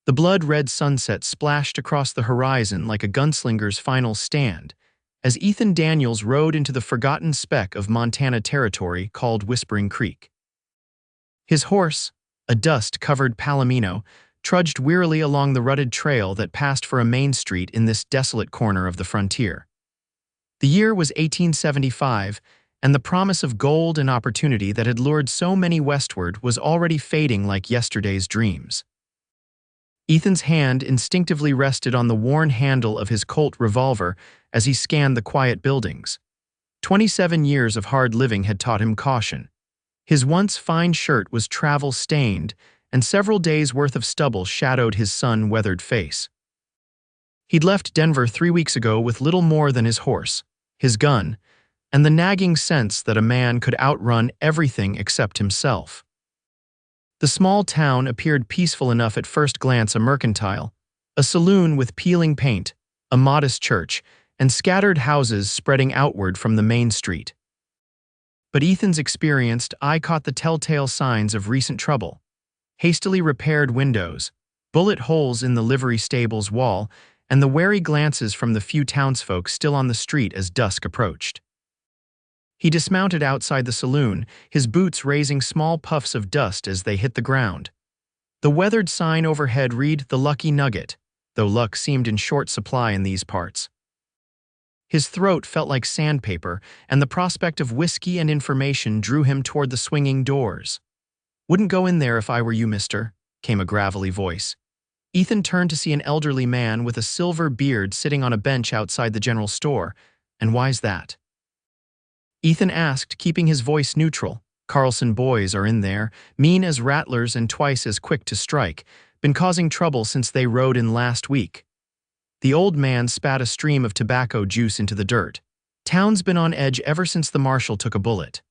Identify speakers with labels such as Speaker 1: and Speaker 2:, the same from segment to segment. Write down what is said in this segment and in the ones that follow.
Speaker 1: The blood-red sunset splashed across the horizon like a gunslinger's final stand, as Ethan Daniels rode into the forgotten speck of Montana territory called Whispering Creek. His horse, a dust-covered Palomino, trudged wearily along the rutted trail that passed for a main street in this desolate corner of the frontier. The year was 1875, and the promise of gold and opportunity that had lured so many westward was already fading like yesterday's dreams. Ethan's hand instinctively rested on the worn handle of his Colt revolver as he scanned the quiet buildings. 27 years of hard living had taught him caution. His once fine shirt was travel-stained, and several days' worth of stubble shadowed his sun-weathered face. He'd left Denver 3 weeks ago with little more than his horse, his gun, and the nagging sense that a man could outrun everything except himself. The small town appeared peaceful enough at first glance: a mercantile, a saloon with peeling paint, a modest church, and scattered houses spreading outward from the main street. But Ethan's experienced eye caught the telltale signs of recent trouble: hastily repaired windows, bullet holes in the livery stable's wall, and the wary glances from the few townsfolk still on the street as dusk approached. He dismounted outside the saloon, his boots raising small puffs of dust as they hit the ground. The weathered sign overhead read "The Lucky Nugget," though luck seemed in short supply in these parts. His throat felt like sandpaper, and the prospect of whiskey and information drew him toward the swinging doors. "Wouldn't go in there if I were you, mister," came a gravelly voice. Ethan turned to see an elderly man with a silver beard sitting on a bench outside the general store. "And why's that?" Ethan asked, keeping his voice neutral. "Carlson boys are in there, mean as rattlers and twice as quick to strike. Been causing trouble since they rode in last week." The old man spat a stream of tobacco juice into the dirt. "Town's been on edge ever since the marshal took a bullet."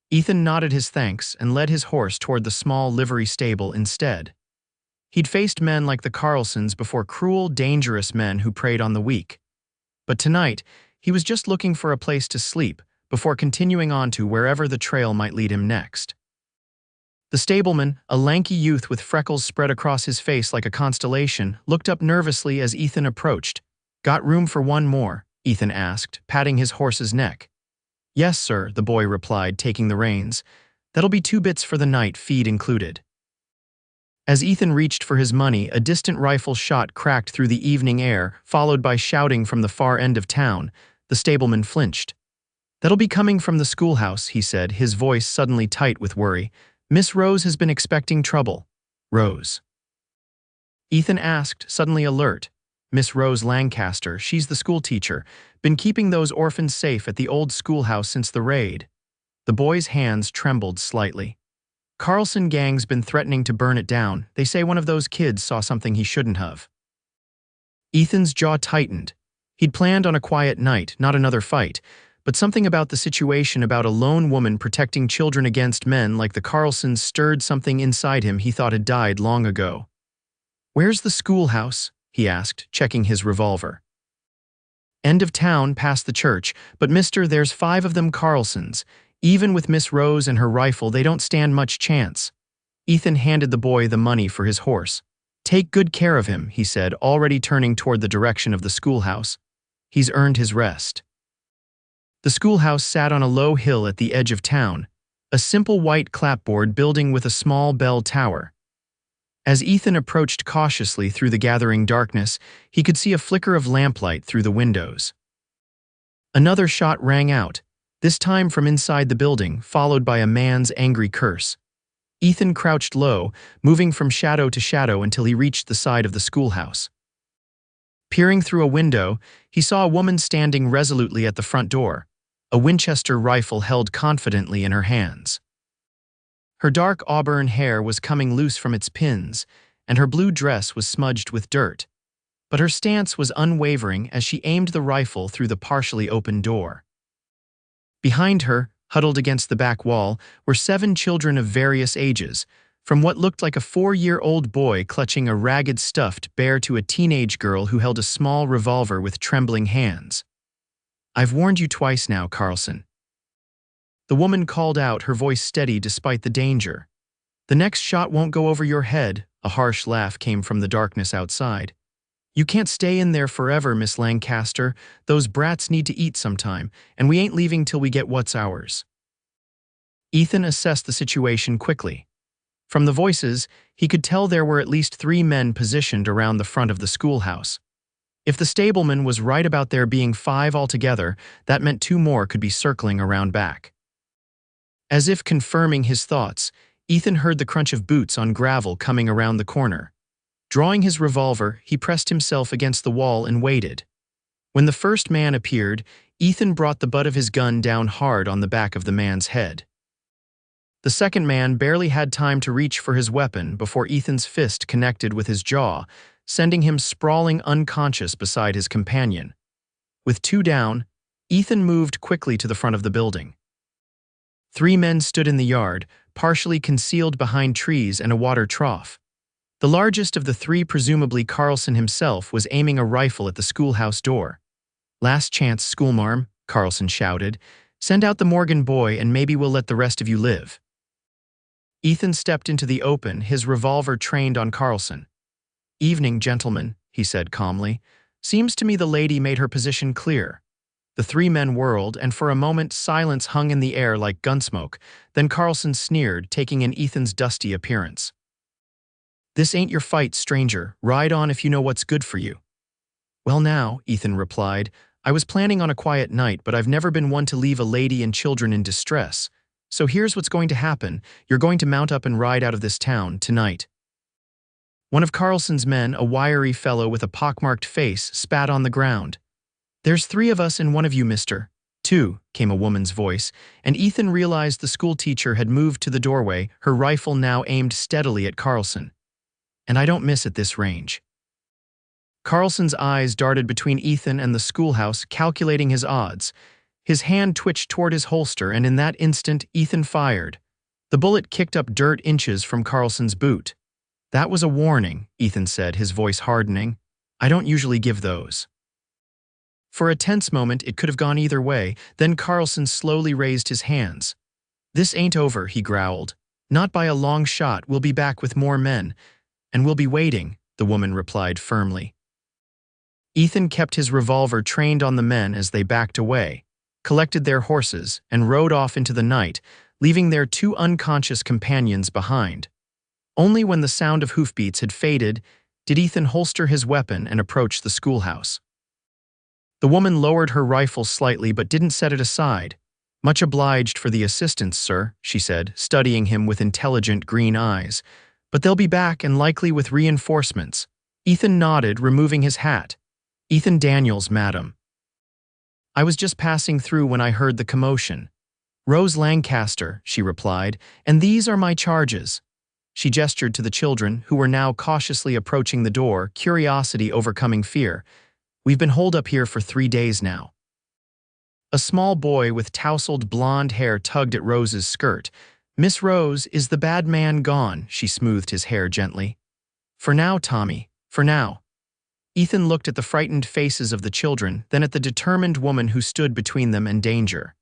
Speaker 1: Ethan nodded his thanks and led his horse toward the small livery stable instead. He'd faced men like the Carlsons before, cruel, dangerous men who preyed on the weak. But tonight, he was just looking for a place to sleep before continuing on to wherever the trail might lead him next. The stableman, a lanky youth with freckles spread across his face like a constellation, looked up nervously as Ethan approached. "Got room for one more?" Ethan asked, patting his horse's neck. "Yes, sir," the boy replied, taking the reins. "That'll be 2 bits for the night, feed included." As Ethan reached for his money, a distant rifle shot cracked through the evening air, followed by shouting from the far end of town. The stableman flinched. "That'll be coming from the schoolhouse," he said, his voice suddenly tight with worry. "Miss Rose has been expecting trouble." "Rose?" Ethan asked, suddenly alert. "Miss Rose Lancaster, she's the schoolteacher. Been keeping those orphans safe at the old schoolhouse since the raid." The boy's hands trembled slightly. "Carlson gang's been threatening to burn it down. They say one of those kids saw something he shouldn't have." Ethan's jaw tightened. He'd planned on a quiet night, not another fight, but something about the situation, about a lone woman protecting children against men like the Carlsons, stirred something inside him he thought had died long ago. "Where's the schoolhouse?" he asked, checking his revolver. "End of town, past the church, but mister, there's 5 of them Carlsons. Even with Miss Rose and her rifle, they don't stand much chance." Ethan handed the boy the money for his horse. "Take good care of him," he said, already turning toward the direction of the schoolhouse. "He's earned his rest." The schoolhouse sat on a low hill at the edge of town, a simple white clapboard building with a small bell tower. As Ethan approached cautiously through the gathering darkness, he could see a flicker of lamplight through the windows. Another shot rang out, this time from inside the building, followed by a man's angry curse. Ethan crouched low, moving from shadow to shadow until he reached the side of the schoolhouse. Peering through a window, he saw a woman standing resolutely at the front door, a Winchester rifle held confidently in her hands. Her dark auburn hair was coming loose from its pins, and her blue dress was smudged with dirt. But her stance was unwavering as she aimed the rifle through the partially open door. Behind her, huddled against the back wall, were 7 children of various ages, from what looked like a 4-year-old boy clutching a ragged stuffed bear to a teenage girl who held a small revolver with trembling hands. "I've warned you twice now, Carlson." The woman called out, her voice steady despite the danger. "The next shot won't go over your head, A harsh laugh came from the darkness outside. "You can't stay in there forever, Miss Lancaster. Those brats need to eat sometime, and we ain't leaving till we get what's ours." Ethan assessed the situation quickly. From the voices, he could tell there were at least 3 men positioned around the front of the schoolhouse. If the stableman was right about there being 5 altogether, that meant 2 more could be circling around back. As if confirming his thoughts, Ethan heard the crunch of boots on gravel coming around the corner. Drawing his revolver, he pressed himself against the wall and waited. When the first man appeared, Ethan brought the butt of his gun down hard on the back of the man's head. The second man barely had time to reach for his weapon before Ethan's fist connected with his jaw, sending him sprawling unconscious beside his companion. With 2 down, Ethan moved quickly to the front of the building. 3 men stood in the yard, partially concealed behind trees and a water trough. The largest of the 3, presumably Carlson himself, was aiming a rifle at the schoolhouse door. "Last chance, schoolmarm," Carlson shouted. "Send out the Morgan boy and maybe we'll let the rest of you live." Ethan stepped into the open, his revolver trained on Carlson. "Evening, gentlemen," he said calmly. "Seems to me the lady made her position clear." The 3 men whirled, and for a moment silence hung in the air like gunsmoke. Then Carlson sneered, taking in Ethan's dusty appearance. "This ain't your fight, stranger. Ride on if you know what's good for you." "Well now," Ethan replied, "I was planning on a quiet night, but I've never been one to leave a lady and children in distress. So here's what's going to happen. You're going to mount up and ride out of this town tonight." One of Carlson's men, a wiry fellow with a pockmarked face, spat on the ground. "There's 3 of us and 1 of you, mister." "2," came a woman's voice, and Ethan realized the schoolteacher had moved to the doorway, her rifle now aimed steadily at Carlson. "And I don't miss at this range." Carlson's eyes darted between Ethan and the schoolhouse, calculating his odds. His hand twitched toward his holster, and in that instant, Ethan fired. The bullet kicked up dirt inches from Carlson's boot. "That was a warning," Ethan said, his voice hardening. "I don't usually give those." For a tense moment, it could have gone either way. Then Carlson slowly raised his hands. "This ain't over," he growled. "Not by a long shot. We'll be back with more men. And we'll be waiting," the woman replied firmly. Ethan kept his revolver trained on the men as they backed away, collected their horses, and rode off into the night, leaving their 2 unconscious companions behind. Only when the sound of hoofbeats had faded did Ethan holster his weapon and approach the schoolhouse. The woman lowered her rifle slightly but didn't set it aside. "Much obliged for the assistance, sir," she said, studying him with intelligent green eyes. "But they'll be back and likely with reinforcements." Ethan nodded, removing his hat. "Ethan Daniels, madam." "I was just passing through when I heard the commotion." "Rose Lancaster," she replied, "and these are my charges." She gestured to the children, who were now cautiously approaching the door, curiosity overcoming fear. "We've been holed up here for 3 days now." A small boy with tousled blonde hair tugged at Rose's skirt. "Miss Rose, is the bad man gone?" She smoothed his hair gently. "For now, Tommy, for now." Ethan looked at the frightened faces of the children, then at the determined woman who stood between them and danger.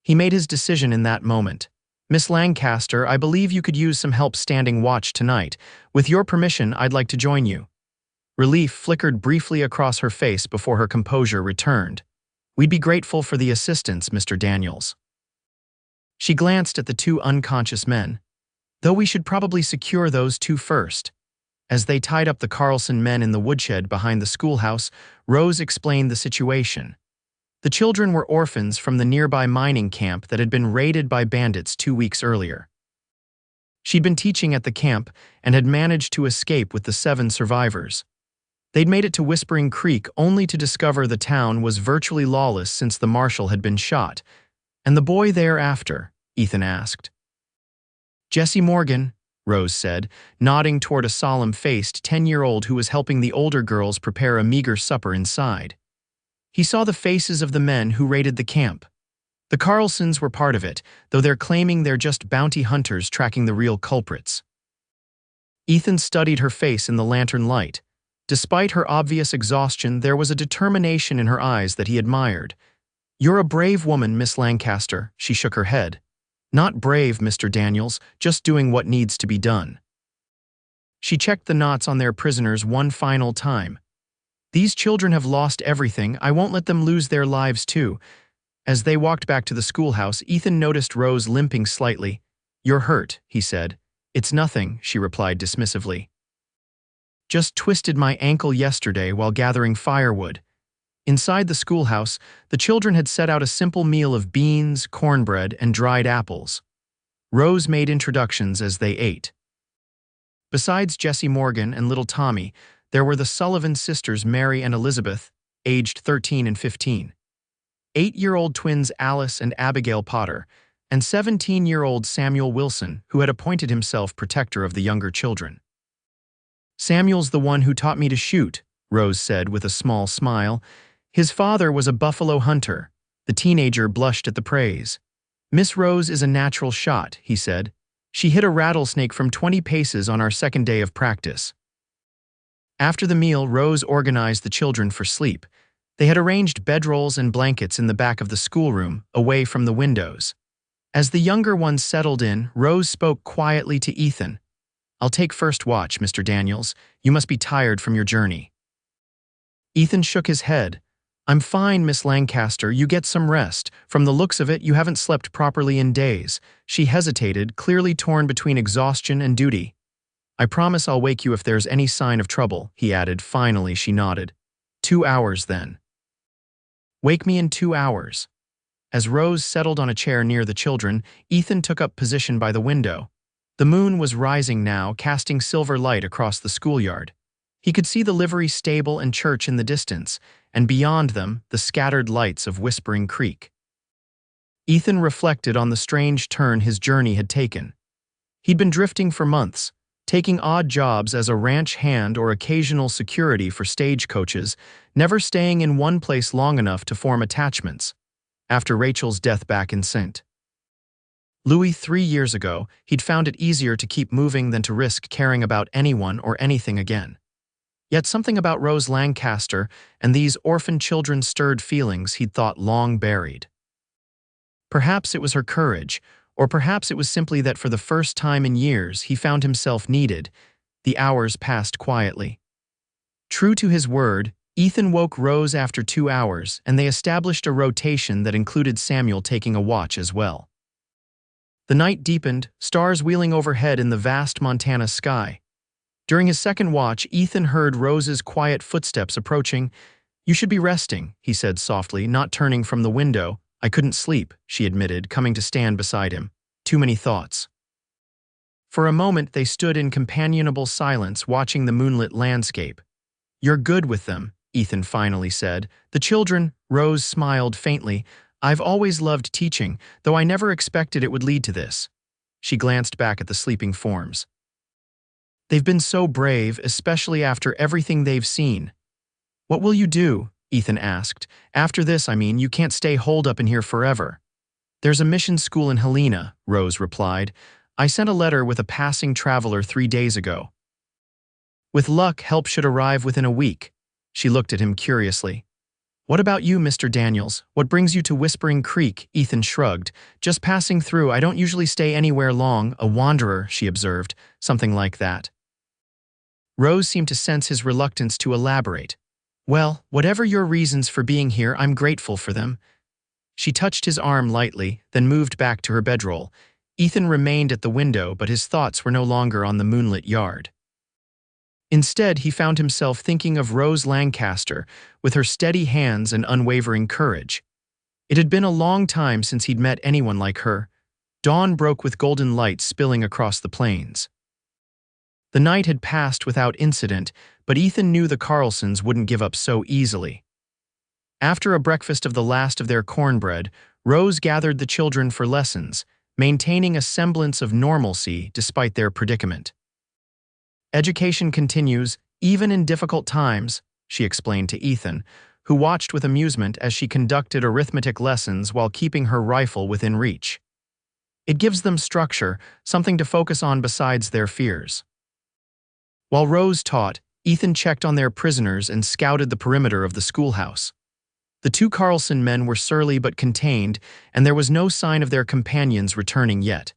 Speaker 1: He made his decision in that moment. "Miss Lancaster, I believe you could use some help standing watch tonight. With your permission, I'd like to join you." Relief flickered briefly across her face before her composure returned. "We'd be grateful for the assistance, Mr. Daniels." She glanced at the 2 unconscious men. "Though we should probably secure those 2 first." As they tied up the Carlson men in the woodshed behind the schoolhouse, Rose explained the situation. The children were orphans from the nearby mining camp that had been raided by bandits 2 weeks earlier. She'd been teaching at the camp and had managed to escape with the 7 survivors. They'd made it to Whispering Creek only to discover the town was virtually lawless since the marshal had been shot. "And the boy thereafter?" Ethan asked. "Jesse Morgan," Rose said, nodding toward a solemn-faced 10-year-old who was helping the older girls prepare a meager supper inside. He saw the faces of the men who raided the camp. The Carlsons were part of it, though they're claiming they're just bounty hunters tracking the real culprits. Ethan studied her face in the lantern light. Despite her obvious exhaustion, there was a determination in her eyes that he admired. "You're a brave woman, Miss Lancaster," she shook her head. "Not brave, Mr. Daniels, just doing what needs to be done." She checked the knots on their prisoners one final time. "These children have lost everything. I won't let them lose their lives too." As they walked back to the schoolhouse, Ethan noticed Rose limping slightly. "You're hurt," he said. "It's nothing," she replied dismissively. "Just twisted my ankle yesterday while gathering firewood." Inside the schoolhouse, the children had set out a simple meal of beans, cornbread, and dried apples. Rose made introductions as they ate. Besides Jessie Morgan and little Tommy, there were the Sullivan sisters Mary and Elizabeth, aged 13 and 15. 8-year-old twins Alice and Abigail Potter, and 17-year-old Samuel Wilson, who had appointed himself protector of the younger children. "Samuel's the one who taught me to shoot," Rose said with a small smile. "His father was a buffalo hunter." The teenager blushed at the praise. "Miss Rose is a natural shot," he said. "She hit a rattlesnake from 20 paces on our second day of practice." After the meal, Rose organized the children for sleep. They had arranged bedrolls and blankets in the back of the schoolroom, away from the windows. As the younger ones settled in, Rose spoke quietly to Ethan. "I'll take first watch, Mr. Daniels. You must be tired from your journey." Ethan shook his head. "I'm fine, Miss Lancaster. You get some rest. From the looks of it, you haven't slept properly in days." She hesitated, clearly torn between exhaustion and duty. "I promise I'll wake you if there's any sign of trouble," he added. Finally, she nodded. 2 hours, then." "Wake me in 2 hours." As Rose settled on a chair near the children, Ethan took up position by the window. The moon was rising now, casting silver light across the schoolyard. He could see the livery stable and church in the distance, and beyond them, the scattered lights of Whispering Creek. Ethan reflected on the strange turn his journey had taken. He'd been drifting for months, taking odd jobs as a ranch hand or occasional security for stagecoaches, never staying in one place long enough to form attachments. After Rachel's death back in St. Louis 3 years ago, he'd found it easier to keep moving than to risk caring about anyone or anything again. Yet something about Rose Lancaster and these orphan children stirred feelings he'd thought long buried. Perhaps it was her courage, or perhaps it was simply that for the first time in years he found himself needed. The hours passed quietly. True to his word, Ethan woke Rose after 2 hours, and they established a rotation that included Samuel taking a watch as well. The night deepened, stars wheeling overhead in the vast Montana sky. During his second watch, Ethan heard Rose's quiet footsteps approaching. "You should be resting," he said softly, not turning from the window. "I couldn't sleep," she admitted, coming to stand beside him. "Too many thoughts." For a moment they stood in companionable silence, watching the moonlit landscape. "You're good with them," Ethan finally said. "The children," Rose smiled faintly. "I've always loved teaching, though I never expected it would lead to this." She glanced back at the sleeping forms. "They've been so brave, especially after everything they've seen." "What will you do?" Ethan asked. "After this, I mean, you can't stay holed up in here forever." "There's a mission school in Helena," Rose replied. "I sent a letter with a passing traveler 3 days ago. With luck, help should arrive within a week." She looked at him curiously. "What about you, Mr. Daniels? What brings you to Whispering Creek?" Ethan shrugged. "Just passing through. I don't usually stay anywhere long. A wanderer," she observed. "Something like that." Rose seemed to sense his reluctance to elaborate. "Well, whatever your reasons for being here, I'm grateful for them." She touched his arm lightly, then moved back to her bedroll. Ethan remained at the window, but his thoughts were no longer on the moonlit yard. Instead, he found himself thinking of Rose Lancaster, with her steady hands and unwavering courage. It had been a long time since he'd met anyone like her. Dawn broke with golden light spilling across the plains. The night had passed without incident, but Ethan knew the Carlsons wouldn't give up so easily. After a breakfast of the last of their cornbread, Rose gathered the children for lessons, maintaining a semblance of normalcy despite their predicament. "Education continues, even in difficult times," she explained to Ethan, who watched with amusement as she conducted arithmetic lessons while keeping her rifle within reach. "It gives them structure, something to focus on besides their fears." While Rose taught, Ethan checked on their prisoners and scouted the perimeter of the schoolhouse. The 2 Carlson men were surly but contained, and there was no sign of their companions returning yet.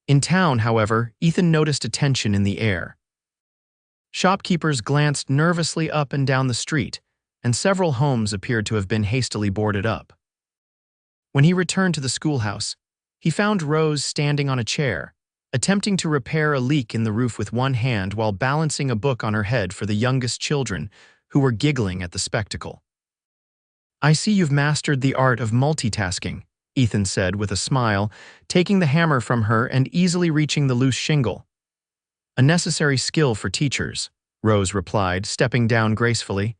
Speaker 1: In town, however, Ethan noticed a tension in the air. Shopkeepers glanced nervously up and down the street, and several homes appeared to have been hastily boarded up. When he returned to the schoolhouse, he found Rose standing on a chair, attempting to repair a leak in the roof with one hand while balancing a book on her head for the youngest children, who were giggling at the spectacle. "I see you've mastered the art of multitasking," Ethan said with a smile, taking the hammer from her and easily reaching the loose shingle. "A necessary skill for teachers," Rose replied, stepping down gracefully,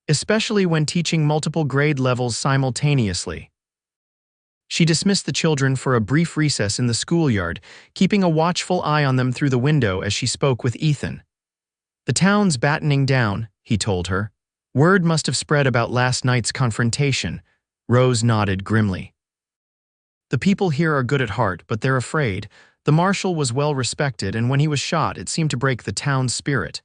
Speaker 1: "especially when teaching multiple grade levels simultaneously." She dismissed the children for a brief recess in the schoolyard, keeping a watchful eye on them through the window as she spoke with Ethan. "The town's battening down," he told her. "Word must have spread about last night's confrontation." Rose nodded grimly. "The people here are good at heart, but they're afraid. The marshal was well respected, and when he was shot, it seemed to break the town's spirit.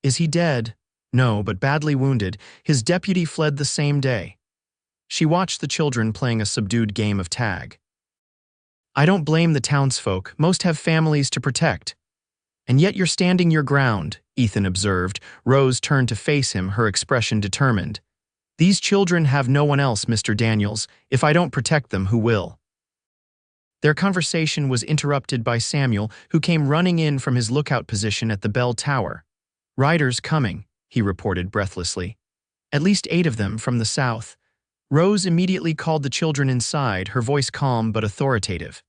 Speaker 1: Is he dead? No, but badly wounded. His deputy fled the same day." She watched the children playing a subdued game of tag. "I don't blame the townsfolk. Most have families to protect." "And yet you're standing your ground," Ethan observed. Rose turned to face him, her expression determined. "These children have no one else, Mr. Daniels. If I don't protect them, who will?" Their conversation was interrupted by Samuel, who came running in from his lookout position at the bell tower. "Riders coming," he reported breathlessly. "At least 8 of them from the south." Rose immediately called the children inside, her voice calm but authoritative.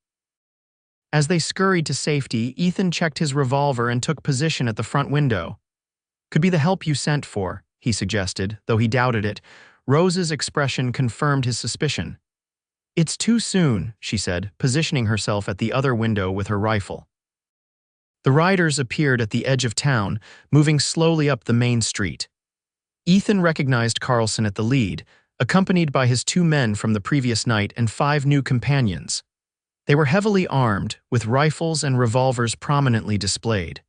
Speaker 1: As they scurried to safety, Ethan checked his revolver and took position at the front window. "Could be the help you sent for," he suggested, though he doubted it. Rose's expression confirmed his suspicion. "It's too soon," she said, positioning herself at the other window with her rifle. The riders appeared at the edge of town, moving slowly up the main street. Ethan recognized Carlson at the lead, accompanied by his 2 men from the previous night and 5 new companions. They were heavily armed, with rifles and revolvers prominently displayed.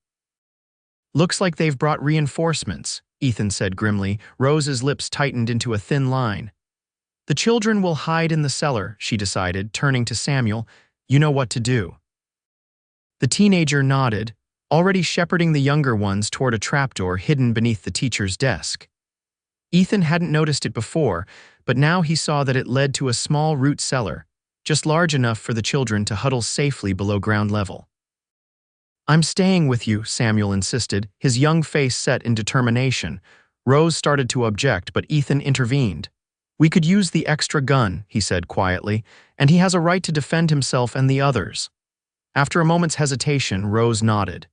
Speaker 1: "Looks like they've brought reinforcements," Ethan said grimly. Rose's lips tightened into a thin line. "The children will hide in the cellar," she decided, turning to Samuel. "You know what to do." The teenager nodded, already shepherding the younger ones toward a trapdoor hidden beneath the teacher's desk. Ethan hadn't noticed it before, but now he saw that it led to a small root cellar, just large enough for the children to huddle safely below ground level. "I'm staying with you," Samuel insisted, his young face set in determination. Rose started to object, but Ethan intervened. "We could use the extra gun," he said quietly, "and he has a right to defend himself and the others." After a moment's hesitation, Rose nodded.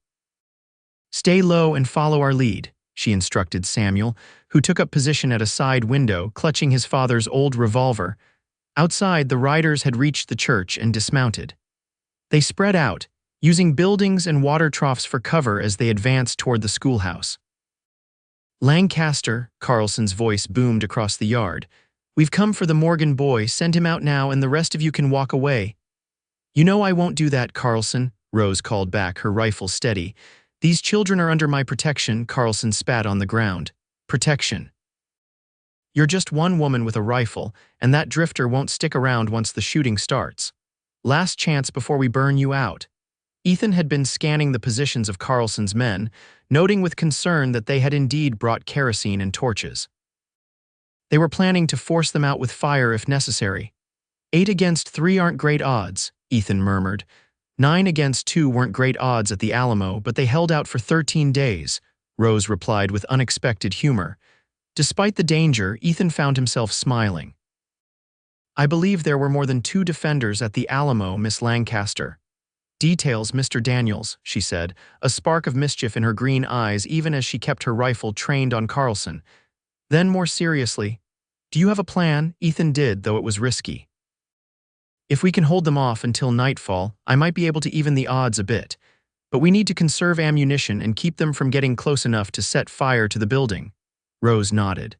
Speaker 1: "Stay low and follow our lead," she instructed Samuel, who took up position at a side window, clutching his father's old revolver. Outside, the riders had reached the church and dismounted. They spread out, using buildings and water troughs for cover as they advanced toward the schoolhouse. "Lancaster," Carlson's voice boomed across the yard. "We've come for the Morgan boy. Send him out now, and the rest of you can walk away." "You know I won't do that, Carlson," Rose called back, her rifle steady. "These children are under my protection," Carlson spat on the ground. "Protection. You're just one woman with a rifle, and that drifter won't stick around once the shooting starts. Last chance before we burn you out." Ethan had been scanning the positions of Carlson's men, noting with concern that they had indeed brought kerosene and torches. They were planning to force them out with fire if necessary. 8 against 3 aren't great odds, Ethan murmured. 9 against 2 weren't great odds at the Alamo, but they held out for 13 days, Rose replied with unexpected humor. Despite the danger, Ethan found himself smiling. "I believe there were more than 2 defenders at the Alamo, Miss Lancaster." "Details, Mr. Daniels," she said, a spark of mischief in her green eyes even as she kept her rifle trained on Carlson. Then more seriously, "Do you have a plan?" Ethan did, though it was risky. "If we can hold them off until nightfall, I might be able to even the odds a bit. But we need to conserve ammunition and keep them from getting close enough to set fire to the building." Rose nodded.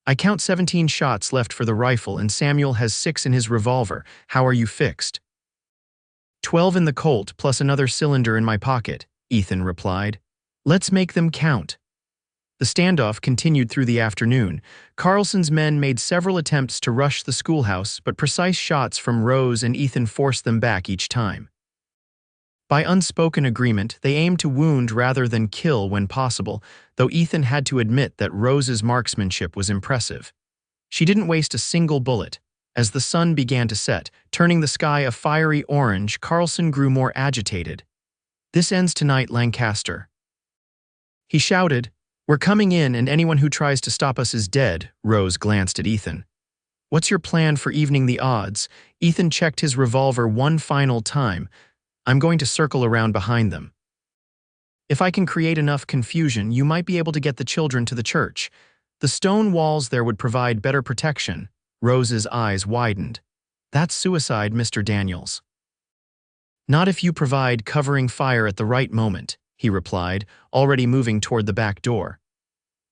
Speaker 1: "I count 17 shots left for the rifle, and Samuel has 6 in his revolver. How are you fixed?" 12 in the Colt, plus another cylinder in my pocket," Ethan replied. "Let's make them count." The standoff continued through the afternoon. Carlson's men made several attempts to rush the schoolhouse, but precise shots from Rose and Ethan forced them back each time. By unspoken agreement, they aimed to wound rather than kill when possible, though Ethan had to admit that Rose's marksmanship was impressive. She didn't waste a single bullet. As the sun began to set, turning the sky a fiery orange, Carlson grew more agitated. "This ends tonight, Lancaster," he shouted. "We're coming in, and anyone who tries to stop us is dead." Rose glanced at Ethan. "What's your plan for evening the odds?" Ethan checked his revolver one final time. "I'm going to circle around behind them. If I can create enough confusion, you might be able to get the children to the church. The stone walls there would provide better protection." Rose's eyes widened. "That's suicide, Mr. Daniels." "Not if you provide covering fire at the right moment," he replied, already moving toward the back door.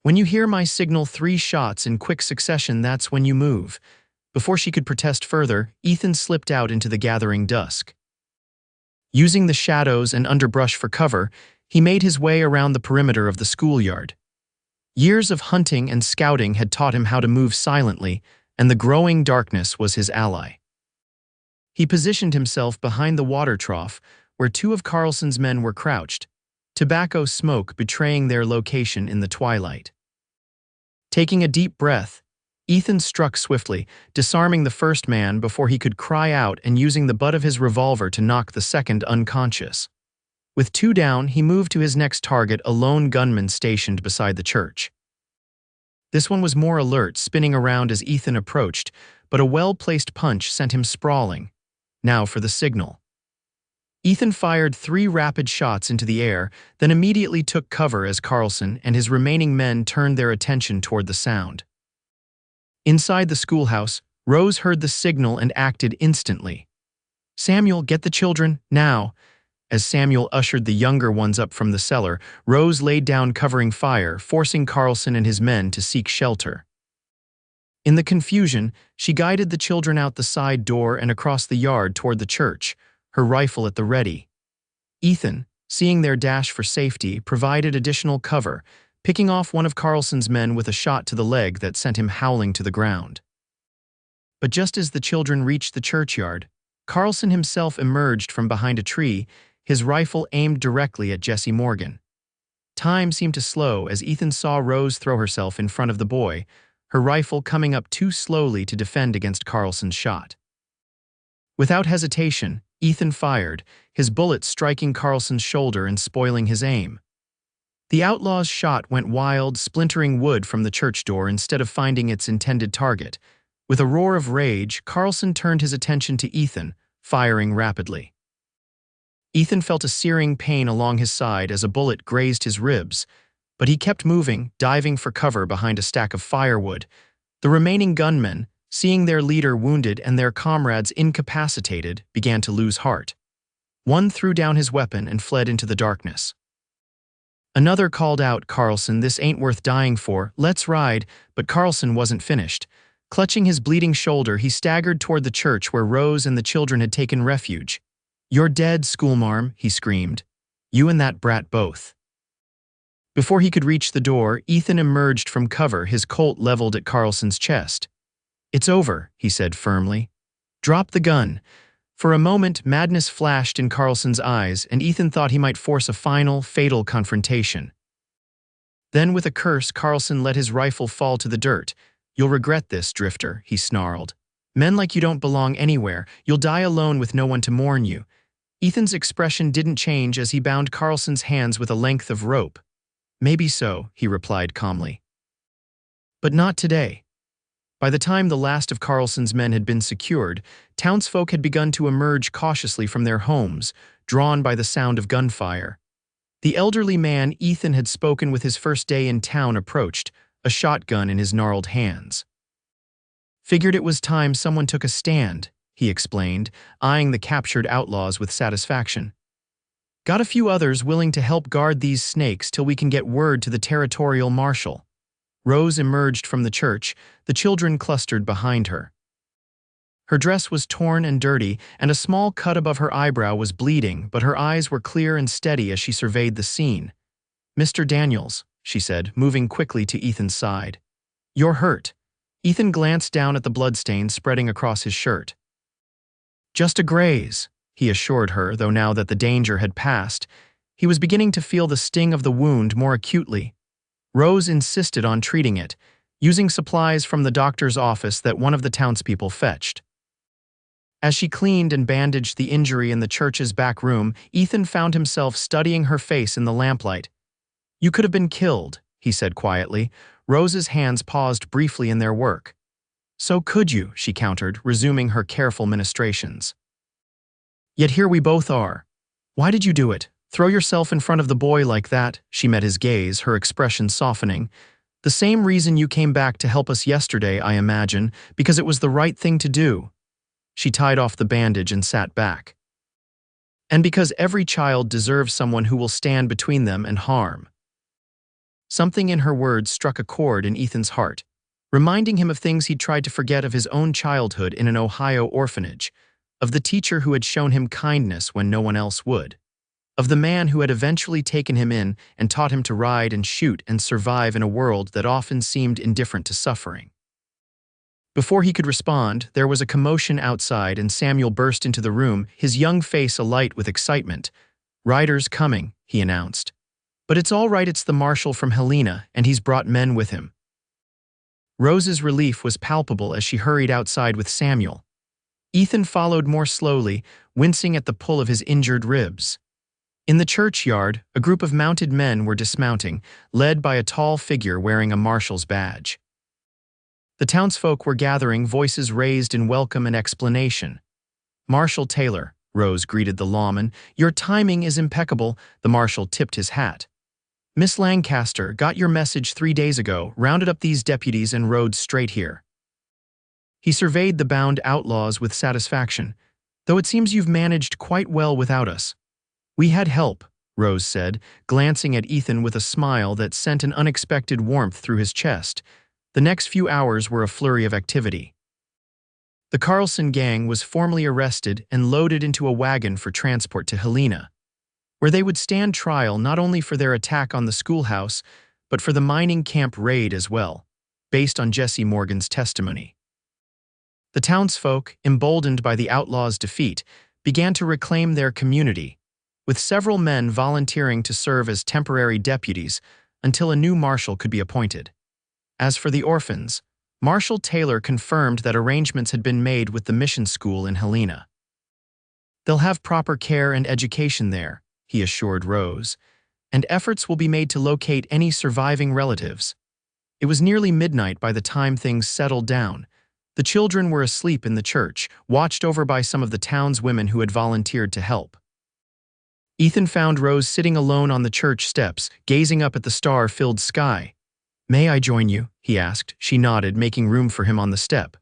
Speaker 1: "When you hear my signal 3 shots in quick succession, that's when you move." Before she could protest further, Ethan slipped out into the gathering dusk. Using the shadows and underbrush for cover, he made his way around the perimeter of the schoolyard. Years of hunting and scouting had taught him how to move silently, and the growing darkness was his ally. He positioned himself behind the water trough, where 2 of Carlson's men were crouched, tobacco smoke betraying their location in the twilight. Taking a deep breath, Ethan struck swiftly, disarming the first man before he could cry out and using the butt of his revolver to knock the second unconscious. With 2 down, he moved to his next target, a lone gunman stationed beside the church. This one was more alert, spinning around as Ethan approached, but a well-placed punch sent him sprawling. Now for the signal. Ethan fired 3 rapid shots into the air, then immediately took cover as Carlson and his remaining men turned their attention toward the sound. Inside the schoolhouse, Rose heard the signal and acted instantly. "Samuel, get the children, now." As Samuel ushered the younger ones up from the cellar, Rose laid down covering fire, forcing Carlson and his men to seek shelter. In the confusion, she guided the children out the side door and across the yard toward the church, her rifle at the ready. Ethan, seeing their dash for safety, provided additional cover, picking off one of Carlson's men with a shot to the leg that sent him howling to the ground. But just as the children reached the churchyard, Carlson himself emerged from behind a tree, his rifle aimed directly at Jesse Morgan. Time seemed to slow as Ethan saw Rose throw herself in front of the boy, her rifle coming up too slowly to defend against Carlson's shot. Without hesitation, Ethan fired, his bullet striking Carlson's shoulder and spoiling his aim. The outlaw's shot went wild, splintering wood from the church door instead of finding its intended target. With a roar of rage, Carlson turned his attention to Ethan, firing rapidly. Ethan felt a searing pain along his side as a bullet grazed his ribs, but he kept moving, diving for cover behind a stack of firewood. The remaining gunmen, seeing their leader wounded and their comrades incapacitated, began to lose heart. One threw down his weapon and fled into the darkness. Another called out, "Carlson, this ain't worth dying for, let's ride," but Carlson wasn't finished. Clutching his bleeding shoulder, he staggered toward the church where Rose and the children had taken refuge. "You're dead, schoolmarm," he screamed. "You and that brat both." Before he could reach the door, Ethan emerged from cover, his Colt leveled at Carlson's chest. "It's over," he said firmly. "Drop the gun." For a moment, madness flashed in Carlson's eyes, and Ethan thought he might force a final, fatal confrontation. Then, with a curse, Carlson let his rifle fall to the dirt. "You'll regret this, Drifter," he snarled. "Men like you don't belong anywhere. You'll die alone with no one to mourn you." Ethan's expression didn't change as he bound Carlson's hands with a length of rope. "Maybe so," he replied calmly. "But not today." By the time the last of Carlson's men had been secured, townsfolk had begun to emerge cautiously from their homes, drawn by the sound of gunfire. The elderly man Ethan had spoken with his first day in town approached, a shotgun in his gnarled hands. "Figured it was time someone took a stand," he explained, eyeing the captured outlaws with satisfaction. "Got a few others willing to help guard these snakes till we can get word to the territorial marshal." Rose emerged from the church, the children clustered behind her. Her dress was torn and dirty, and a small cut above her eyebrow was bleeding, but her eyes were clear and steady as she surveyed the scene. "Mr. Daniels," she said, moving quickly to Ethan's side. "You're hurt." Ethan glanced down at the bloodstains spreading across his shirt. "Just a graze," he assured her, though now that the danger had passed, he was beginning to feel the sting of the wound more acutely. Rose insisted on treating it, using supplies from the doctor's office that one of the townspeople fetched. As she cleaned and bandaged the injury in the church's back room, Ethan found himself studying her face in the lamplight. "You could have been killed," he said quietly. Rose's hands paused briefly in their work. "So could you," she countered, resuming her careful ministrations. "Yet here we both are. Why did you do it? Throw yourself in front of the boy like that?" She met his gaze, her expression softening. "The same reason you came back to help us yesterday, I imagine, because it was the right thing to do." She tied off the bandage and sat back. "And because every child deserves someone who will stand between them and harm." Something in her words struck a chord in Ethan's heart, reminding him of things he'd tried to forget of his own childhood in an Ohio orphanage, of the teacher who had shown him kindness when no one else would, of the man who had eventually taken him in and taught him to ride and shoot and survive in a world that often seemed indifferent to suffering. Before he could respond, there was a commotion outside and Samuel burst into the room, his young face alight with excitement. "Ryder's coming," he announced. "But it's all right, it's the marshal from Helena, and he's brought men with him." Rose's relief was palpable as she hurried outside with Samuel. Ethan followed more slowly, wincing at the pull of his injured ribs. In the churchyard, a group of mounted men were dismounting, led by a tall figure wearing a marshal's badge. The townsfolk were gathering, voices raised in welcome and explanation. "Marshal Taylor," Rose greeted the lawman. "Your timing is impeccable." The marshal tipped his hat. "Miss Lancaster, got your message 3 days ago, rounded up these deputies and rode straight here." He surveyed the bound outlaws with satisfaction. "Though it seems you've managed quite well without us." "We had help," Rose said, glancing at Ethan with a smile that sent an unexpected warmth through his chest. The next few hours were a flurry of activity. The Carlson gang was formally arrested and loaded into a wagon for transport to Helena, where they would stand trial not only for their attack on the schoolhouse, but for the mining camp raid as well, based on Jesse Morgan's testimony. The townsfolk, emboldened by the outlaws' defeat, began to reclaim their community, with several men volunteering to serve as temporary deputies until a new marshal could be appointed. As for the orphans, Marshal Taylor confirmed that arrangements had been made with the mission school in Helena. "They'll have proper care and education there," he assured Rose, "and efforts will be made to locate any surviving relatives." It was nearly midnight by the time things settled down. The children were asleep in the church, watched over by some of the town's women who had volunteered to help. Ethan found Rose sitting alone on the church steps, gazing up at the star-filled sky. "May I join you?" he asked. She nodded, making room for him on the step.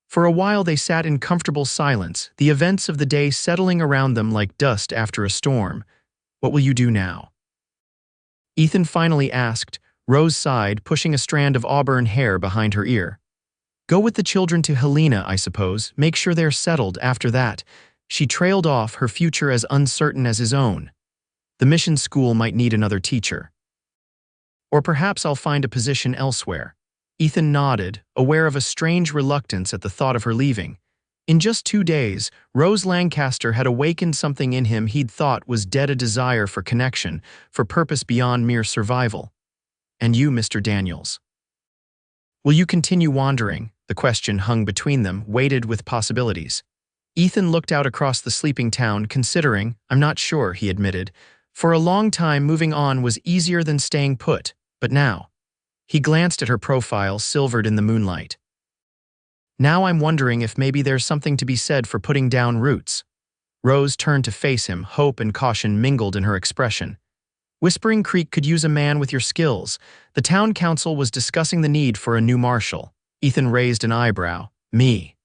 Speaker 1: For a while they sat in comfortable silence, the events of the day settling around them like dust after a storm. "What will you do now?" Ethan finally asked. Rose sighed, pushing a strand of auburn hair behind her ear. "Go with the children to Helena, I suppose. Make sure they're settled after that." She trailed off, her future as uncertain as his own. "The mission school might need another teacher. Or perhaps I'll find a position elsewhere." Ethan nodded, aware of a strange reluctance at the thought of her leaving. In just 2 days, Rose Lancaster had awakened something in him he'd thought was dead, a desire for connection, for purpose beyond mere survival. "And you, Mr. Daniels? Will you continue wandering?" The question hung between them, weighted with possibilities. Ethan looked out across the sleeping town, considering. "I'm not sure," he admitted. "For a long time, moving on was easier than staying put. But now," he glanced at her profile, silvered in the moonlight. "Now I'm wondering if maybe there's something to be said for putting down roots." Rose turned to face him, hope and caution mingled in her expression. "Whispering Creek could use a man with your skills." The town council was discussing the need for a new marshal. Ethan raised an eyebrow. "Me?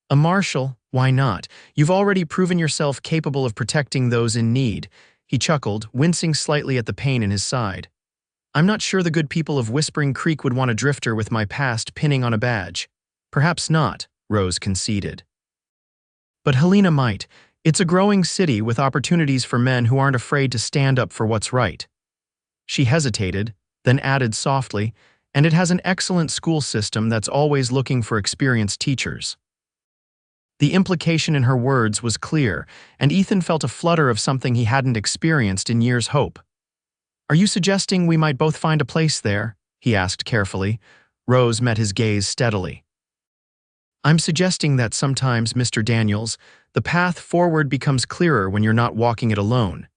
Speaker 1: A marshal? Why not? You've already proven yourself capable of protecting those in need." He chuckled, wincing slightly at the pain in his side. "I'm not sure the good people of Whispering Creek would want a drifter with my past pinning on a badge." "Perhaps not," Rose conceded. "But Helena might. It's a growing city with opportunities for men who aren't afraid to stand up for what's right." She hesitated, then added softly, "And it has an excellent school system that's always looking for experienced teachers." The implication in her words was clear, and Ethan felt a flutter of something he hadn't experienced in years' hope. "Are you suggesting we might both find a place there?" he asked carefully. Rose met his gaze steadily. "I'm suggesting that sometimes, Mr. Daniels, the path forward becomes clearer when you're not walking it alone."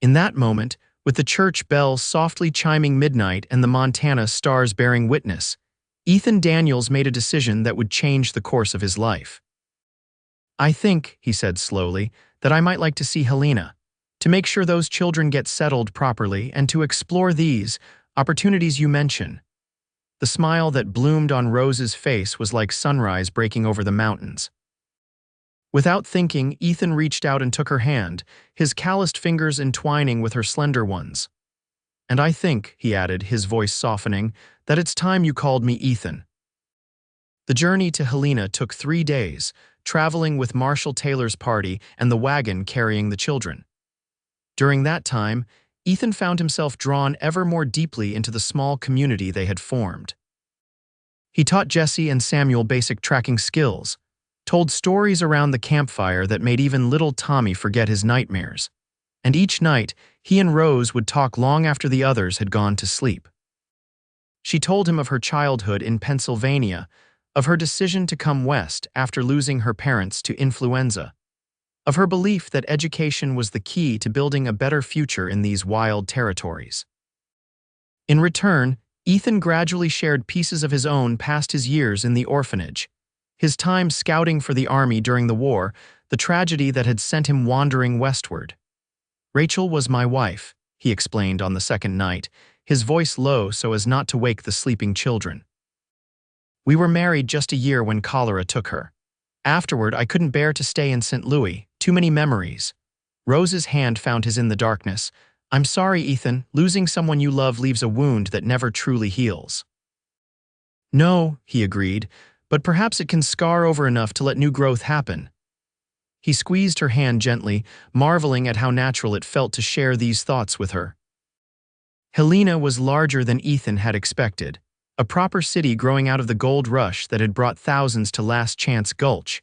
Speaker 1: In that moment, with the church bells softly chiming midnight and the Montana stars bearing witness, Ethan Daniels made a decision that would change the course of his life. "I think," he said slowly, "that I might like to see Helena, to make sure those children get settled properly and to explore these opportunities you mention." The smile that bloomed on Rose's face was like sunrise breaking over the mountains. Without thinking, Ethan reached out and took her hand, his calloused fingers entwining with her slender ones. "And I think," he added, his voice softening, "that it's time you called me Ethan." The journey to Helena took 3 days, traveling with Marshall Taylor's party and the wagon carrying the children. During that time, Ethan found himself drawn ever more deeply into the small community they had formed. He taught Jesse and Samuel basic tracking skills, told stories around the campfire that made even little Tommy forget his nightmares, and each night he and Rose would talk long after the others had gone to sleep. She told him of her childhood in Pennsylvania, of her decision to come west after losing her parents to influenza, of her belief that education was the key to building a better future in these wild territories. In return, Ethan gradually shared pieces of his own past his years in the orphanage, his time scouting for the army during the war, the tragedy that had sent him wandering westward. "Rachel was my wife," he explained on the second night, his voice low so as not to wake the sleeping children. "We were married just a year when cholera took her. Afterward, I couldn't bear to stay in St. Louis, too many memories." Rose's hand found his in the darkness. "I'm sorry, Ethan, losing someone you love leaves a wound that never truly heals." "No," he agreed, "but perhaps it can scar over enough to let new growth happen." He squeezed her hand gently, marveling at how natural it felt to share these thoughts with her. Helena was larger than Ethan had expected, a proper city growing out of the gold rush that had brought thousands to Last Chance Gulch.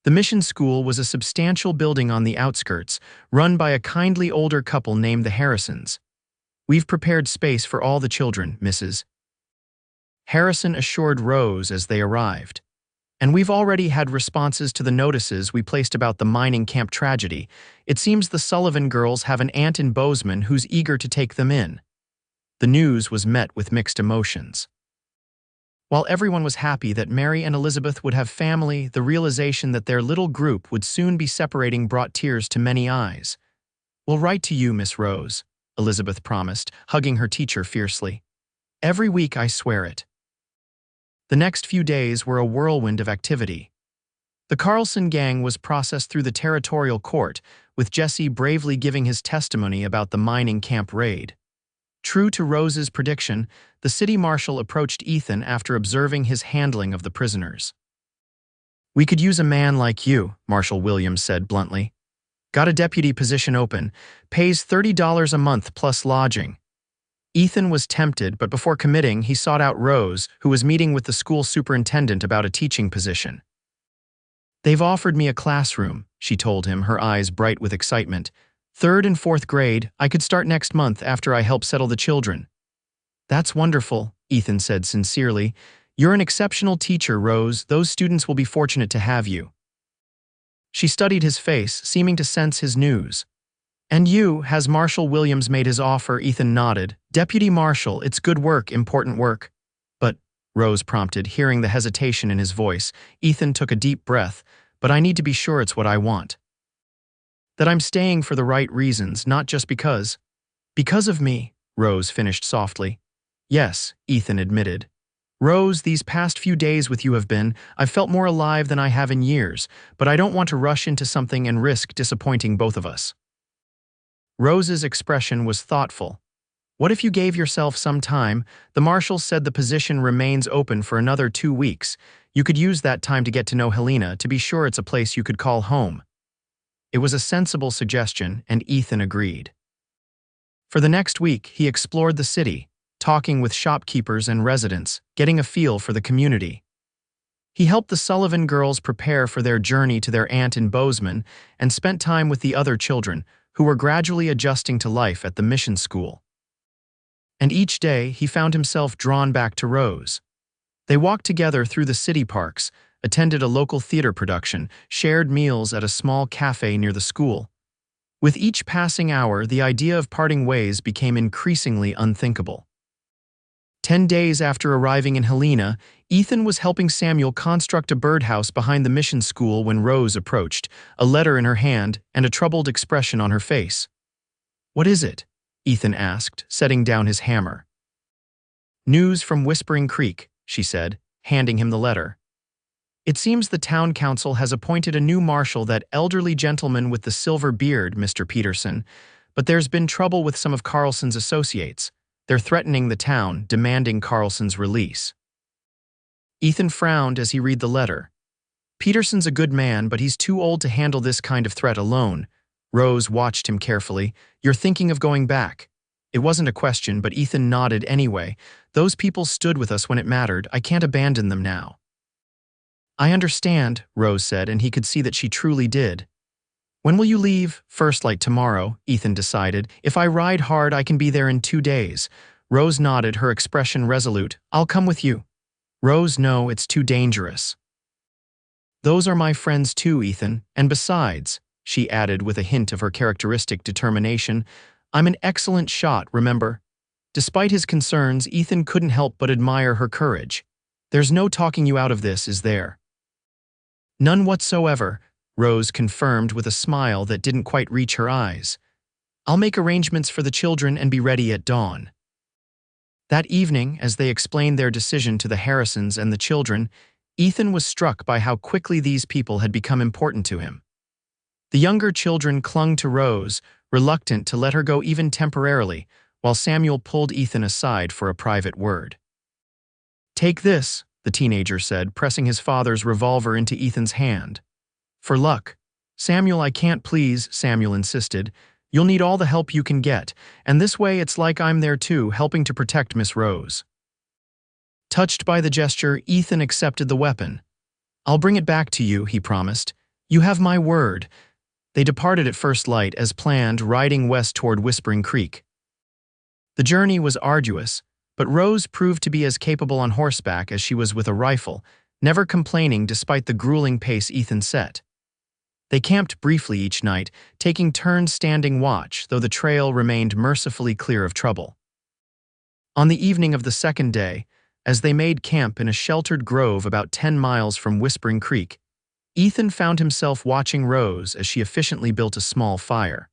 Speaker 1: The mission school was a substantial building on the outskirts, run by a kindly older couple named the Harrisons. "We've prepared space for all the children, Mrs. Harrison assured Rose as they arrived. "And we've already had responses to the notices we placed about the mining camp tragedy. It seems the Sullivan girls have an aunt in Bozeman who's eager to take them in." The news was met with mixed emotions. While everyone was happy that Mary and Elizabeth would have family, the realization that their little group would soon be separating brought tears to many eyes. "We'll write to you, Miss Rose," Elizabeth promised, hugging her teacher fiercely. "Every week, I swear it." The next few days were a whirlwind of activity. The Carlson gang was processed through the territorial court, with Jesse bravely giving his testimony about the mining camp raid. True to Rose's prediction, the city marshal approached Ethan after observing his handling of the prisoners. "We could use a man like you," Marshal Williams said bluntly. "Got a deputy position open, pays $30 a month plus lodging." Ethan was tempted, but before committing, he sought out Rose, who was meeting with the school superintendent about a teaching position. "They've offered me a classroom," she told him, her eyes bright with excitement. "3rd and 4th grade, I could start next month after I help settle the children." "That's wonderful," Ethan said sincerely. "You're an exceptional teacher, Rose. Those students will be fortunate to have you." She studied his face, seeming to sense his news. "And you, has Marshal Williams made his offer?" Ethan nodded. "Deputy Marshal, it's good work, important work." "But," Rose prompted, hearing the hesitation in his voice. Ethan took a deep breath. "But I need to be sure it's what I want. That I'm staying for the right reasons, not just because." "Because of me," Rose finished softly. "Yes," Ethan admitted. "Rose, these past few days with you I've felt more alive than I have in years, but I don't want to rush into something and risk disappointing both of us." Rose's expression was thoughtful. "What if you gave yourself some time? The marshal said the position remains open for another 2 weeks. You could use that time to get to know Helena, to be sure it's a place you could call home." It was a sensible suggestion, and Ethan agreed. For the next week, he explored the city, talking with shopkeepers and residents, getting a feel for the community. He helped the Sullivan girls prepare for their journey to their aunt in Bozeman and spent time with the other children, who were gradually adjusting to life at the mission school. And each day, he found himself drawn back to Rose. They walked together through the city parks, attended a local theater production, shared meals at a small cafe near the school. With each passing hour, the idea of parting ways became increasingly unthinkable. 10 days after arriving in Helena, Ethan was helping Samuel construct a birdhouse behind the mission school when Rose approached, a letter in her hand and a troubled expression on her face. "What is it?" Ethan asked, setting down his hammer. "News from Whispering Creek," she said, handing him the letter. "It seems the town council has appointed a new marshal, that elderly gentleman with the silver beard, Mr. Peterson, but there's been trouble with some of Carlson's associates. They're threatening the town, demanding Carlson's release." Ethan frowned as he read the letter. Peterson's a good man, but he's too old to handle this kind of threat alone. Rose watched him carefully. "You're thinking of going back?" It wasn't a question, but Ethan nodded anyway. "Those people stood with us when it mattered. I can't abandon them now." "I understand," Rose said, and he could see that she truly did. "When will you leave?" "First light tomorrow," Ethan decided. "If I ride hard, I can be there in 2 days." Rose nodded, her expression resolute. "I'll come with you." "Rose, no, it's too dangerous." "Those are my friends too, Ethan, and besides," she added with a hint of her characteristic determination, "I'm an excellent shot, remember?" Despite his concerns, Ethan couldn't help but admire her courage. "There's no talking you out of this, is there?" "None whatsoever," Rose confirmed with a smile that didn't quite reach her eyes. "I'll make arrangements for the children and be ready at dawn." That evening, as they explained their decision to the Harrisons and the children, Ethan was struck by how quickly these people had become important to him. The younger children clung to Rose, reluctant to let her go even temporarily, while Samuel pulled Ethan aside for a private word. "Take this," the teenager said, pressing his father's revolver into Ethan's hand. "For luck." "Samuel, I can't, please," Samuel insisted. "You'll need all the help you can get, and this way it's like I'm there too, helping to protect Miss Rose." Touched by the gesture, Ethan accepted the weapon. "I'll bring it back to you," he promised. "You have my word." They departed at first light, as planned, riding west toward Whispering Creek. The journey was arduous, but Rose proved to be as capable on horseback as she was with a rifle, never complaining despite the grueling pace Ethan set. They camped briefly each night, taking turns standing watch, though the trail remained mercifully clear of trouble. On the evening of the second day, as they made camp in a sheltered grove about 10 miles from Whispering Creek, Ethan found himself watching Rose as she efficiently built a small fire.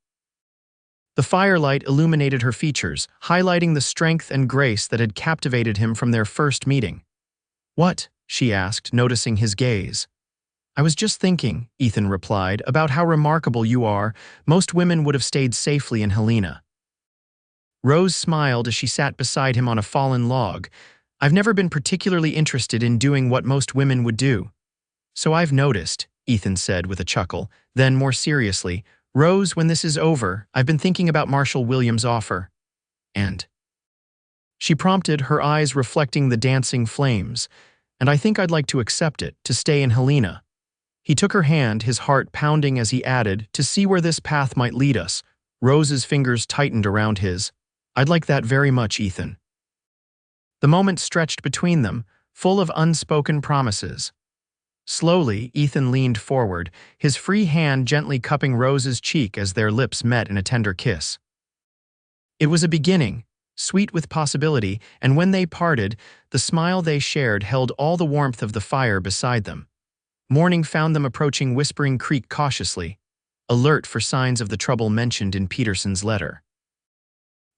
Speaker 1: The firelight illuminated her features, highlighting the strength and grace that had captivated him from their first meeting. "What?" she asked, noticing his gaze. "I was just thinking," Ethan replied, "about how remarkable you are. Most women would have stayed safely in Helena." Rose smiled as she sat beside him on a fallen log. "I've never been particularly interested in doing what most women would do." "So I've noticed," Ethan said with a chuckle. Then, more seriously, "Rose, when this is over, I've been thinking about Marshal Williams' offer." "And?" she prompted, her eyes reflecting the dancing flames. "And I think I'd like to accept it, to stay in Helena." He took her hand, his heart pounding as he added, "To see where this path might lead us." Rose's fingers tightened around his. "I'd like that very much, Ethan." The moment stretched between them, full of unspoken promises. Slowly, Ethan leaned forward, his free hand gently cupping Rose's cheek as their lips met in a tender kiss. It was a beginning, sweet with possibility, and when they parted, the smile they shared held all the warmth of the fire beside them. Morning found them approaching Whispering Creek cautiously, alert for signs of the trouble mentioned in Peterson's letter.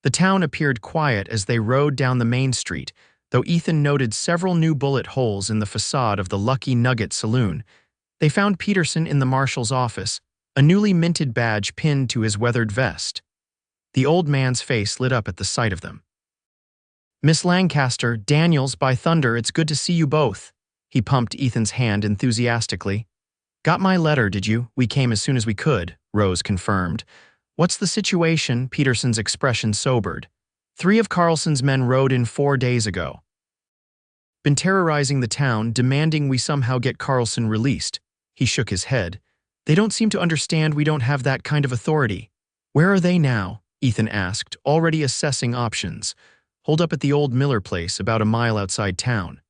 Speaker 1: The town appeared quiet as they rode down the main street, though Ethan noted several new bullet holes in the facade of the Lucky Nugget Saloon. They found Peterson in the marshal's office, a newly minted badge pinned to his weathered vest. The old man's face lit up at the sight of them. "Miss Lancaster, Daniels, by thunder, it's good to see you both." He pumped Ethan's hand enthusiastically. "Got my letter, did you? We came as soon as we could," Rose confirmed. "What's the situation?" Peterson's expression sobered. "3 of Carlson's men rode in 4 days ago." Been terrorizing the town, demanding we somehow get Carlson released. He shook his head. They don't seem to understand we don't have that kind of authority. Where are they now? Ethan asked, already assessing options. Holed up at the old Miller place about a mile outside town.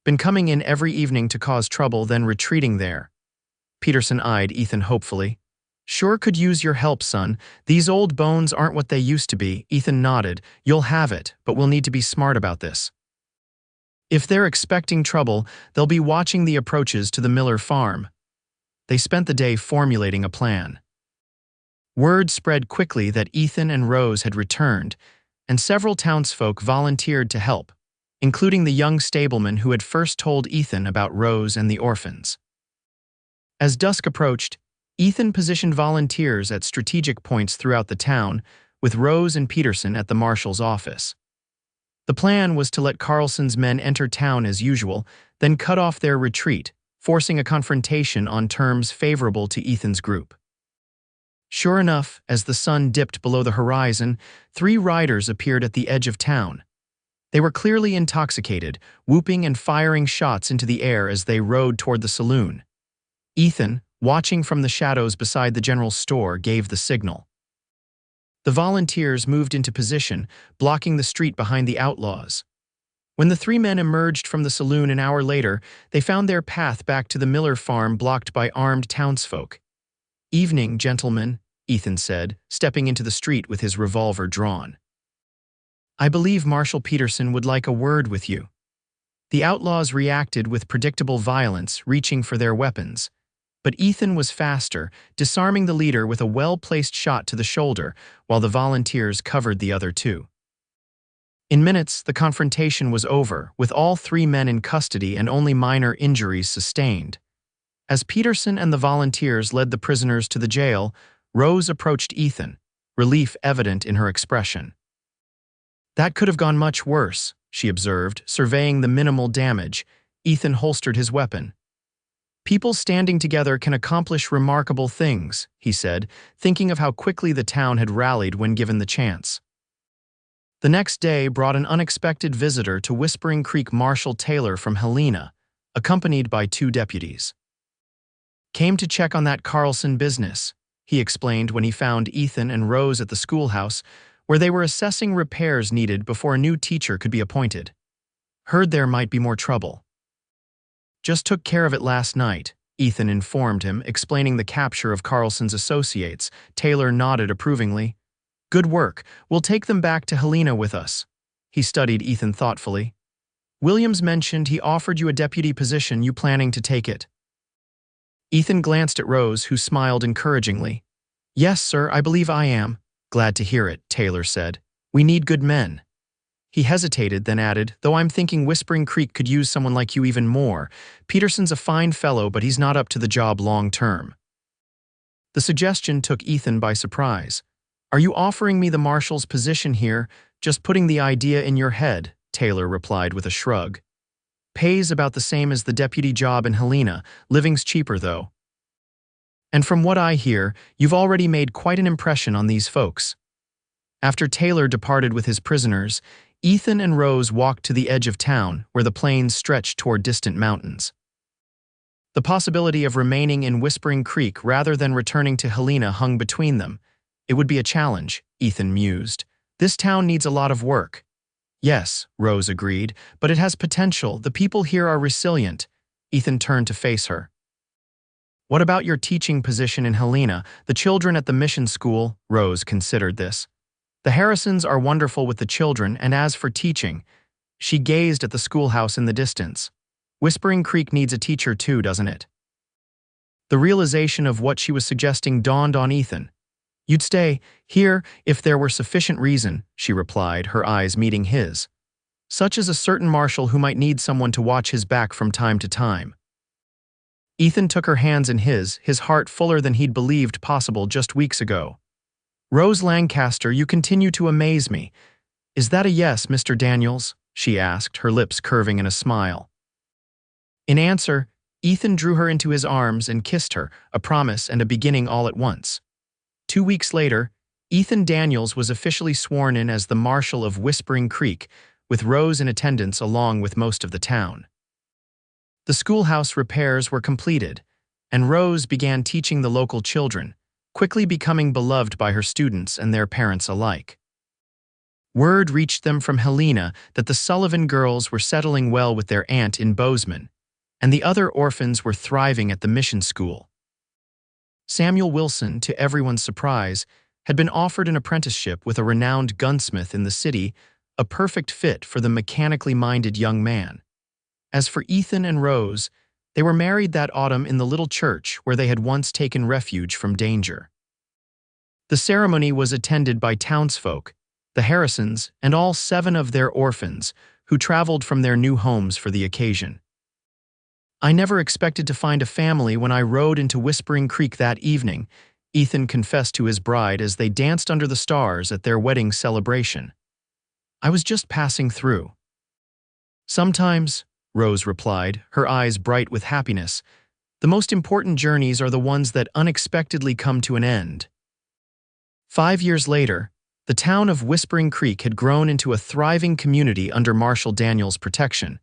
Speaker 1: Been coming in every evening to cause trouble, then retreating there. Peterson eyed Ethan hopefully. Sure could use your help, son. These old bones aren't what they used to be. Ethan nodded. You'll have it, but we'll need to be smart about this. If they're expecting trouble, they'll be watching the approaches to the Miller farm. They spent the day formulating a plan. Word spread quickly that Ethan and Rose had returned, and several townsfolk volunteered to help, including the young stableman who had first told Ethan about Rose and the orphans. As dusk approached, Ethan positioned volunteers at strategic points throughout the town, with Rose and Peterson at the marshal's office. The plan was to let Carlson's men enter town as usual, then cut off their retreat, forcing a confrontation on terms favorable to Ethan's group. Sure enough, as the sun dipped below the horizon, 3 riders appeared at the edge of town. They were clearly intoxicated, whooping and firing shots into the air as they rode toward the saloon. Ethan, watching from the shadows beside the general store, gave the signal. The volunteers moved into position, blocking the street behind the outlaws. When the 3 men emerged from the saloon an hour later, they found their path back to the Miller farm blocked by armed townsfolk. "Evening, gentlemen," Ethan said, stepping into the street with his revolver drawn. "I believe Marshal Peterson would like a word with you." The outlaws reacted with predictable violence, reaching for their weapons. But Ethan was faster, disarming the leader with a well-placed shot to the shoulder, while the volunteers covered the other 2. In minutes, the confrontation was over, with all 3 men in custody and only minor injuries sustained. As Peterson and the volunteers led the prisoners to the jail, Rose approached Ethan, relief evident in her expression. "That could have gone much worse," she observed, surveying the minimal damage. Ethan holstered his weapon. "People standing together can accomplish remarkable things," he said, thinking of how quickly the town had rallied when given the chance. The next day brought an unexpected visitor to Whispering Creek. Marshal Taylor from Helena, accompanied by 2 deputies. "Came to check on that Carlson business," he explained when he found Ethan and Rose at the schoolhouse, where they were assessing repairs needed before a new teacher could be appointed. "Heard there might be more trouble." "Just took care of it last night," Ethan informed him, explaining the capture of Carlson's associates. Taylor nodded approvingly. "Good work. We'll take them back to Helena with us." He studied Ethan thoughtfully. "Williams mentioned he offered you a deputy position. You planning to take it?" Ethan glanced at Rose, who smiled encouragingly. "Yes, sir, I believe I am." "Glad to hear it," Taylor said. "We need good men." He hesitated, then added, "Though I'm thinking Whispering Creek could use someone like you even more. Peterson's a fine fellow, but he's not up to the job long term." The suggestion took Ethan by surprise. "Are you offering me the marshal's position here, just putting the idea in your head?" Taylor replied with a shrug. "Pays about the same as the deputy job in Helena. Living's cheaper, though. And from what I hear, you've already made quite an impression on these folks." After Taylor departed with his prisoners, Ethan and Rose walked to the edge of town, where the plains stretched toward distant mountains. The possibility of remaining in Whispering Creek rather than returning to Helena hung between them. It would be a challenge, Ethan mused. This town needs a lot of work. "Yes," Rose agreed, "but it has potential. The people here are resilient." Ethan turned to face her. "What about your teaching position in Helena? The children at the mission school?" Rose considered this. "The Harrisons are wonderful with the children, and as for teaching," she gazed at the schoolhouse in the distance. "Whispering Creek needs a teacher too, doesn't it?" The realization of what she was suggesting dawned on Ethan. "You'd stay here if there were sufficient reason," she replied, her eyes meeting his. "Such as a certain marshal who might need someone to watch his back from time to time." Ethan took her hands in his heart fuller than he'd believed possible just weeks ago. "Rose Lancaster, you continue to amaze me. Is that a yes, Mr. Daniels?" she asked, her lips curving in a smile. In answer, Ethan drew her into his arms and kissed her, a promise and a beginning all at once. 2 weeks later, Ethan Daniels was officially sworn in as the Marshal of Whispering Creek, with Rose in attendance along with most of the town. The schoolhouse repairs were completed, and Rose began teaching the local children, quickly becoming beloved by her students and their parents alike. Word reached them from Helena that the Sullivan girls were settling well with their aunt in Bozeman, and the other orphans were thriving at the mission school. Samuel Wilson, to everyone's surprise, had been offered an apprenticeship with a renowned gunsmith in the city, a perfect fit for the mechanically minded young man. As for Ethan and Rose, they were married that autumn in the little church where they had once taken refuge from danger. The ceremony was attended by townsfolk, the Harrisons, and all 7 of their orphans, who traveled from their new homes for the occasion. "I never expected to find a family when I rode into Whispering Creek that evening," Ethan confessed to his bride as they danced under the stars at their wedding celebration. "I was just passing through." "Sometimes," Rose replied, her eyes bright with happiness, "the most important journeys are the ones that unexpectedly come to an end." 5 years later, the town of Whispering Creek had grown into a thriving community under Marshall Daniels' protection,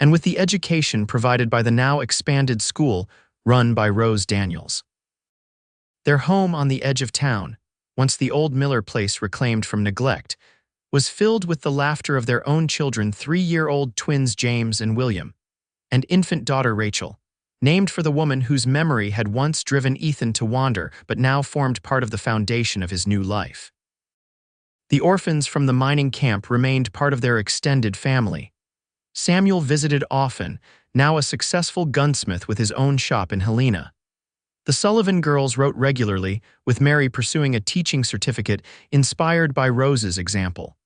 Speaker 1: and with the education provided by the now expanded school run by Rose Daniels. Their home on the edge of town, once the old Miller place reclaimed from neglect, was filled with the laughter of their own children, 3-year-old twins James and William, and infant daughter Rachel, named for the woman whose memory had once driven Ethan to wander but now formed part of the foundation of his new life. The orphans from the mining camp remained part of their extended family. Samuel visited often, now a successful gunsmith with his own shop in Helena. The Sullivan girls wrote regularly, with Mary pursuing a teaching certificate inspired by Rose's example.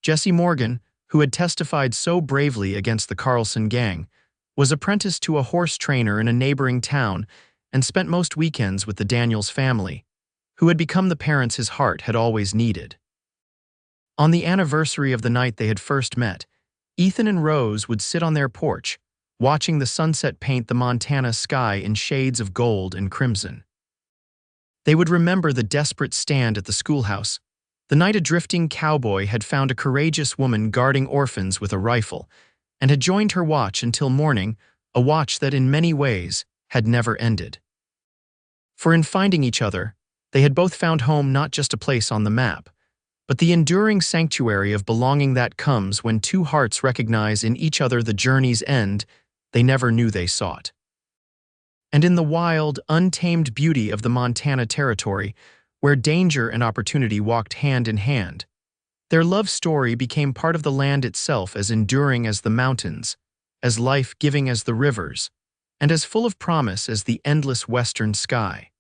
Speaker 1: Jesse Morgan, who had testified so bravely against the Carlson gang, was apprenticed to a horse trainer in a neighboring town and spent most weekends with the Daniels family, who had become the parents his heart had always needed. On the anniversary of the night they had first met, Ethan and Rose would sit on their porch, watching the sunset paint the Montana sky in shades of gold and crimson. They would remember the desperate stand at the schoolhouse, the night a drifting cowboy had found a courageous woman guarding orphans with a rifle, and had joined her watch until morning, a watch that in many ways had never ended. For in finding each other, they had both found home, not just a place on the map, but the enduring sanctuary of belonging that comes when 2 hearts recognize in each other the journey's end they never knew they sought. And in the wild, untamed beauty of the Montana Territory, where danger and opportunity walked hand in hand, their love story became part of the land itself, as enduring as the mountains, as life-giving as the rivers, and as full of promise as the endless western sky.